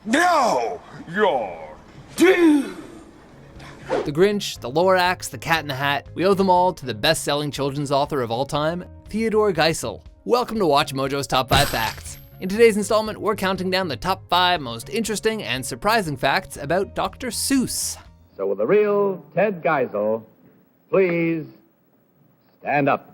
No! You're doomed! The Grinch, The Lorax, The Cat in the Hat, we owe them all to the best-selling children's author of all time, Theodore Geisel. Welcome to WatchMojo's Top 5 Facts. In today's installment, we're counting down the top 5 most interesting and surprising facts about Dr. Seuss. So will the real Ted Geisel please stand up?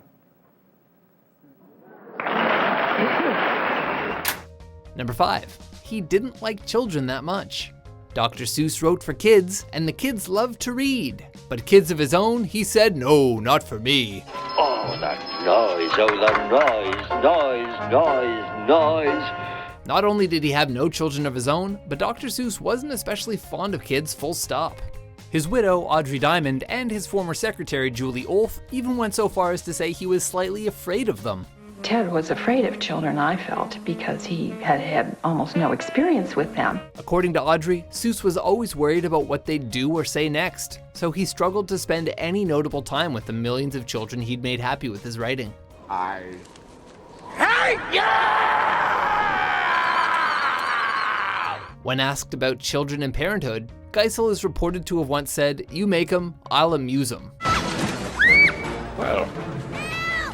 Number 5. He didn't like children that much. Dr. Seuss wrote for kids, and the kids loved to read. But kids of his own, he said, no, not for me. Oh, that noise, noise. Not only did he have no children of his own, but Dr. Seuss wasn't especially fond of kids, full stop. His widow, Audrey Diamond, and his former secretary, Julie Olf, even went so far as to say he was slightly afraid of them. Ted was afraid of children, I felt, because he had had almost no experience with them. According to Audrey, Seuss was always worried about what they'd do or say next, so he struggled to spend any notable time with the millions of children he'd made happy with his writing. I hate you! When asked about children and parenthood, Geisel is reported to have once said, "You make 'em, I'll amuse 'em." Well,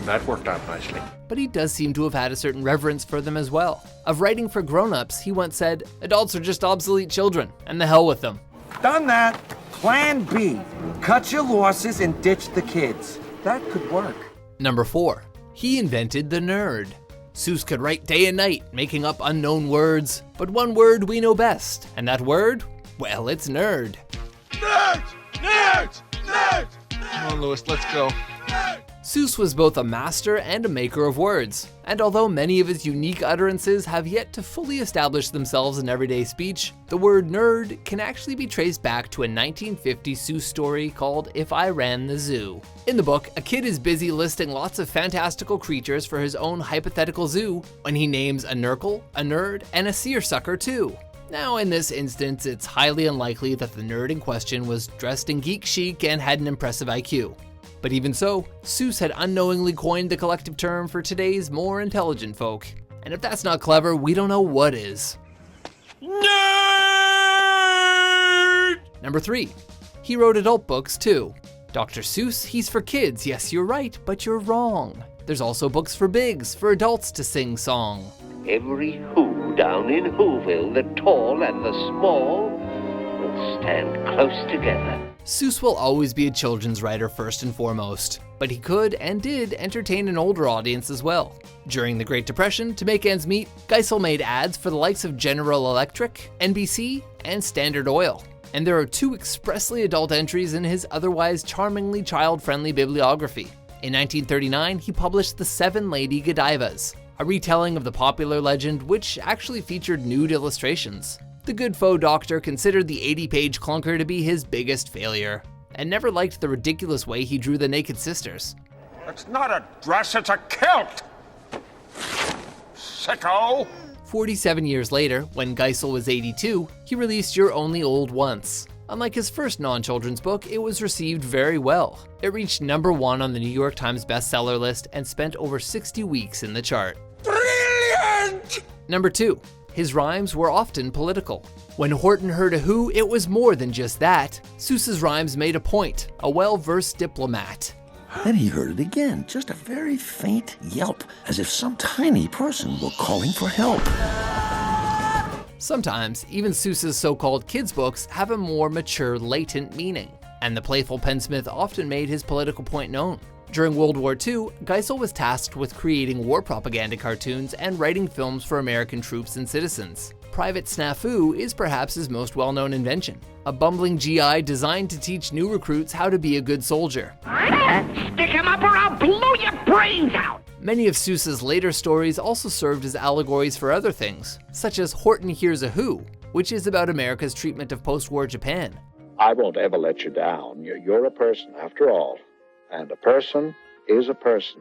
that worked out nicely. But he does seem to have had a certain reverence for them as well. Of writing for grown-ups, he once said, "Adults are just obsolete children, and the hell with them." Done that. Plan B. Cut your losses and ditch the kids. That could work. Number 4. He invented the nerd. Seuss could write day and night, making up unknown words, but one word we know best, and that word? Well, it's nerd. Nerds! Nerds! Nerds! Come on, Louis, let's go. Seuss was both a master and a maker of words, and although many of his unique utterances have yet to fully establish themselves in everyday speech, the word nerd can actually be traced back to a 1950 Seuss story called If I Ran the Zoo. In the book, a kid is busy listing lots of fantastical creatures for his own hypothetical zoo when he names a nurgle, a nerd, and a seersucker too. Now, in this instance, it's highly unlikely that the nerd in question was dressed in geek chic and had an impressive IQ. But even so, Seuss had unknowingly coined the collective term for today's more intelligent folk. And if that's not clever, we don't know what is. Nerd! Number 3. He wrote adult books too. Dr. Seuss, he's for kids. Yes, you're right, but you're wrong. There's also books for bigs, for adults to sing song. Every who down in Whoville, the tall and the small, will stand close together. Seuss will always be a children's writer first and foremost, but he could and did entertain an older audience as well. During the Great Depression, to make ends meet, Geisel made ads for the likes of General Electric, NBC, and Standard Oil. And there are 2 expressly adult entries in his otherwise charmingly child-friendly bibliography. In 1939, he published The 7 Lady Godivas, a retelling of the popular legend which actually featured nude illustrations. The good faux doctor considered the 80-page clunker to be his biggest failure, and never liked the ridiculous way he drew the naked sisters. It's not a dress, it's a kilt! Sicko! 47 years later, when Geisel was 82, he released You're Only Old Once. Unlike his first non-children's book, it was received very well. It reached number 1 on the New York Times bestseller list and spent over 60 weeks in the chart. Brilliant! Number 2. His rhymes were often political. When Horton heard a who, it was more than just that. Seuss's rhymes made a point, a well-versed diplomat. Then he heard it again, just a very faint yelp, as if some tiny person were calling for help. Sometimes, even Seuss's so-called kids' books have a more mature, latent meaning, and the playful pensmith often made his political point known. During World War II, Geisel was tasked with creating war propaganda cartoons and writing films for American troops and citizens. Private Snafu is perhaps his most well-known invention, a bumbling GI designed to teach new recruits how to be a good soldier. Stick him up or I'll blow your brains out! Many of Seuss's later stories also served as allegories for other things, such as Horton Hears a Who, which is about America's treatment of post-war Japan. I won't ever let you down. You're a person, after all. And a person is a person,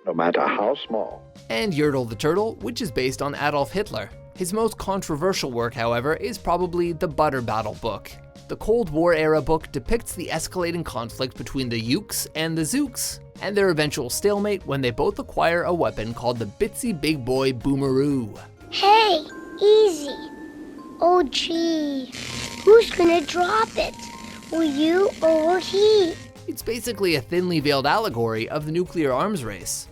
no matter how small. And Yertle the Turtle, which is based on Adolf Hitler. His most controversial work, however, is probably the Butter Battle book. The Cold War era book depicts the escalating conflict between the Ukes and the Zooks, and their eventual stalemate when they both acquire a weapon called the Bitsy Big Boy Boomeroo. Hey, easy. Oh, gee. Who's gonna drop it? Will you or will he? It's basically a thinly veiled allegory of the nuclear arms race.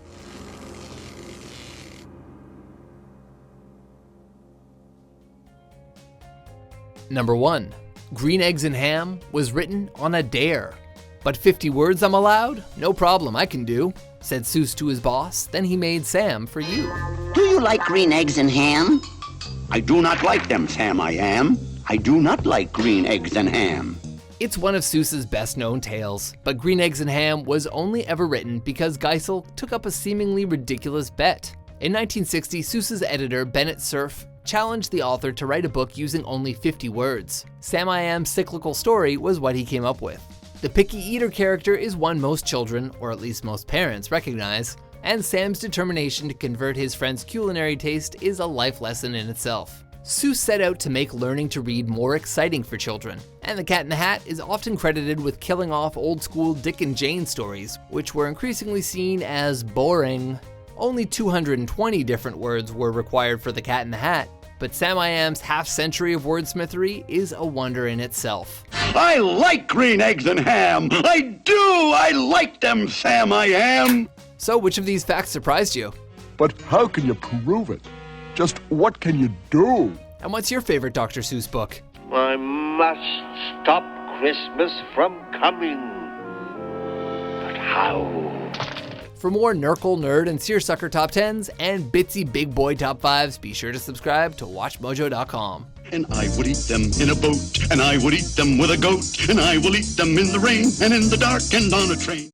Number 1. Green Eggs and Ham was written on a dare. But 50 words I'm allowed? No problem, I can do, said Seuss to his boss. Then he made Sam for you. Do you like green eggs and ham? I do not like them, Sam, I am. I do not like green eggs and ham. It's one of Seuss's best known tales, but Green Eggs and Ham was only ever written because Geisel took up a seemingly ridiculous bet. In 1960, Seuss's editor, Bennett Cerf, challenged the author to write a book using only 50 words. Sam I Am's cyclical story was what he came up with. The picky eater character is one most children, or at least most parents, recognize, and Sam's determination to convert his friend's culinary taste is a life lesson in itself. Seuss set out to make learning to read more exciting for children, and The Cat in the Hat is often credited with killing off old-school Dick and Jane stories, which were increasingly seen as boring. Only 220 different words were required for The Cat in the Hat, but Sam I Am's half-century of wordsmithery is a wonder in itself. I like green eggs and ham. I do. I like them, Sam I Am. So which of these facts surprised you? But how can you prove it? Just what can you do? And what's your favorite Dr. Seuss book? I must stop Christmas from coming. But how? For more Nurgle, Nerd, and Seersucker top 10s and Bitsy Big Boy top 5s, be sure to subscribe to WatchMojo.com. And I would eat them in a boat, and I would eat them with a goat, and I will eat them in the rain, and in the dark, and on a train.